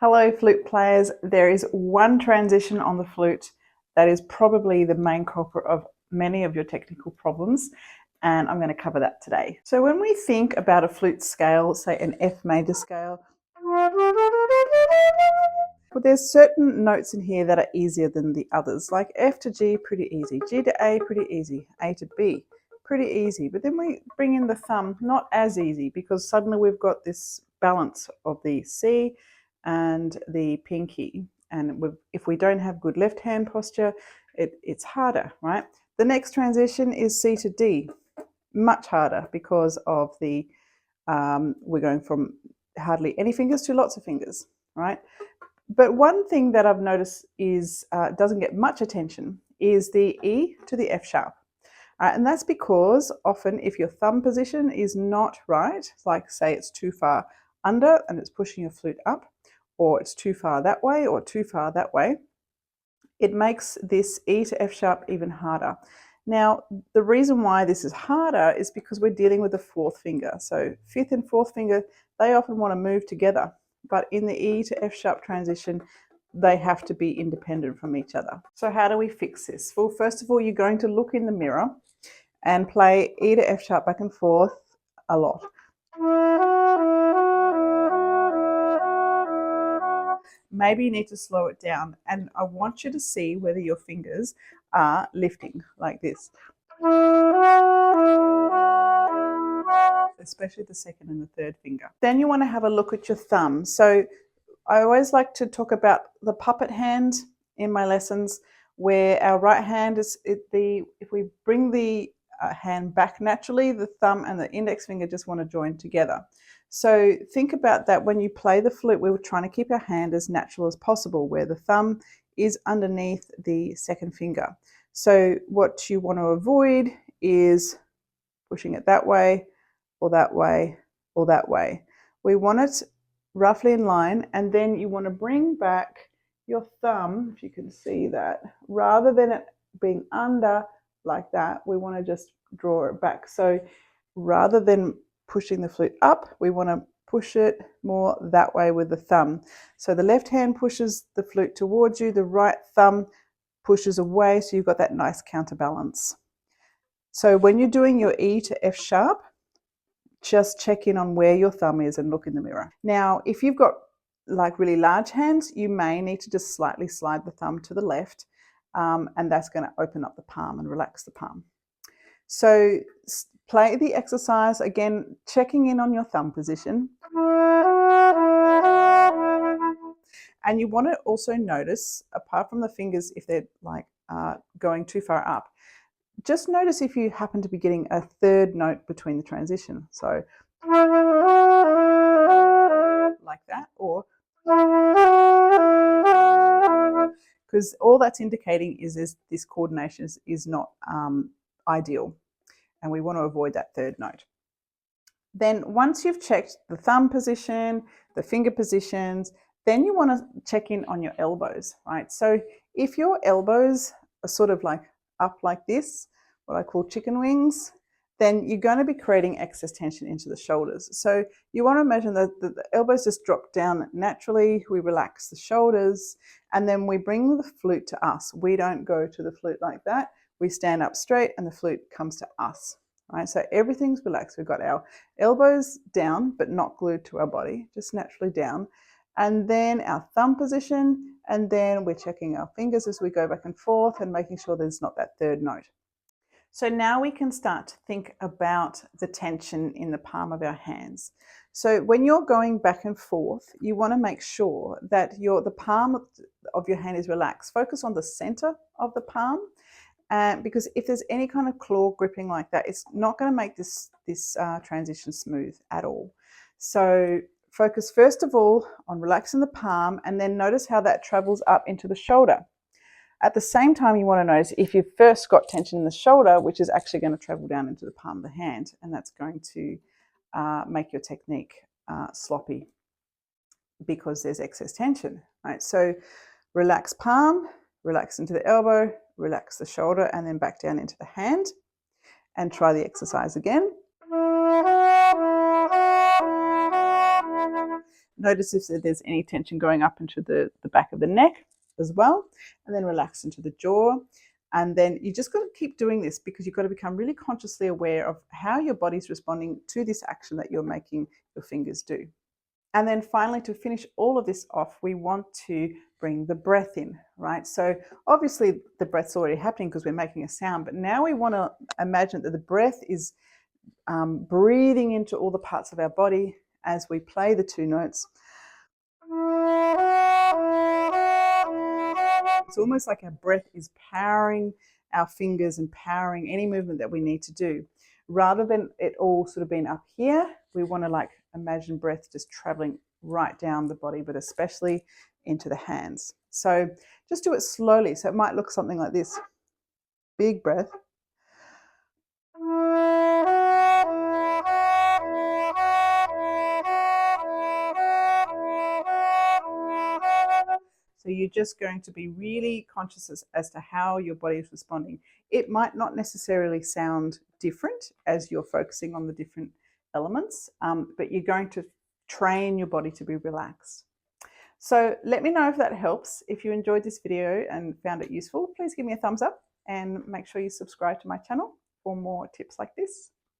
Hello flute players, there is one transition on the flute that is probably the main culprit of many of your technical problems, and I'm going to cover that today. So when we think about a flute scale, say an F major scale, well, there's certain notes in here that are easier than the others, like F to G, pretty easy, G to A, pretty easy, A to B, pretty easy. But then we bring in the thumb, not as easy, because suddenly we've got this balance of the C and the pinky. And if we don't have good left hand posture, it's harder, right? The next transition is C to D, much harder because of the, we're going from hardly any fingers to lots of fingers, right? But one thing that I've noticed is doesn't get much attention is the E to the F sharp. And that's because often if your thumb position is not right, like say it's too far under and it's pushing your flute up, or it's too far that way or too far that way, it makes this E to F sharp even harder. Now, the reason why this is harder is because we're dealing with the fourth finger. So fifth and fourth finger, they often want to move together. But in the E to F sharp transition, they have to be independent from each other. So how do we fix this? Well, first of all, you're going to look in the mirror and play E to F sharp back and forth a lot. Maybe you need to slow it down, and I want you to see whether your fingers are lifting like this, especially the second and the third finger. Then you want to have a look at your thumb. So I always like to talk about the puppet hand in my lessons, where our right hand is if we bring the hand back naturally, the thumb and the index finger just want to join together. So think about that when you play the flute. We were trying to keep our hand as natural as possible, where the thumb is underneath the second finger. So what you want to avoid is pushing it that way or that way or that way. We want it roughly in line, and then you want to bring back your thumb, if you can see that, rather than it being under like that, we want to just draw it back. So rather than pushing the flute up, we want to push it more that way with the thumb. So the left hand pushes the flute towards you, the right thumb pushes away, so you've got that nice counterbalance. So when you're doing your E to F sharp, just check in on where your thumb is and look in the mirror. Now, if you've got like really large hands, you may need to just slightly slide the thumb to the left, and that's going to open up the palm and relax the palm. So play the exercise, again, checking in on your thumb position. And you want to also notice, apart from the fingers, if they're like going too far up, just notice if you happen to be getting a third note between the transition. So like that, or because all that's indicating is this coordination is not ideal, and we want to avoid that third note. Then once you've checked the thumb position, the finger positions, then you want to check in on your elbows, right? So if your elbows are sort of like up like this, what I call chicken wings, then you're going to be creating excess tension into the shoulders. So you want to imagine that the elbows just drop down naturally, we relax the shoulders, and then we bring the flute to us. We don't go to the flute like that. We stand up straight and the flute comes to us. Right, so everything's relaxed. We've got our elbows down, but not glued to our body, just naturally down. And then our thumb position, and then we're checking our fingers as we go back and forth and making sure there's not that third note. So now we can start to think about the tension in the palm of our hands. So when you're going back and forth, you want to make sure that the palm of your hand is relaxed. Focus on the center of the palm. Because if there's any kind of claw gripping like that, it's not going to make this transition smooth at all. So focus first of all on relaxing the palm, and then notice how that travels up into the shoulder. At the same time, you want to notice if you've first got tension in the shoulder, which is actually going to travel down into the palm of the hand, and that's going to make your technique sloppy because there's excess tension, right? So relax palm, relax into the elbow, relax the shoulder, and then back down into the hand, and try the exercise again. Notice if there's any tension going up into the back of the neck as well, and then relax into the jaw. And then you just got to keep doing this because you've got to become really consciously aware of how your body's responding to this action that you're making your fingers do. And then finally, to finish all of this off, we want to bring the breath in, right? So obviously the breath's already happening because we're making a sound, but now we want to imagine that the breath is breathing into all the parts of our body as we play the two notes. It's almost like our breath is powering our fingers and powering any movement that we need to do. Rather than it all sort of being up here, we want to like imagine breath just traveling right down the body, but especially into the hands. So just do it slowly. So it might look something like this. Big breath. So you're just going to be really conscious as to how your body is responding. It might not necessarily sound different as you're focusing on the different elements, but you're going to train your body to be relaxed. So let me know if that helps. If you enjoyed this video and found it useful, please give me a thumbs up and make sure you subscribe to my channel for more tips like this.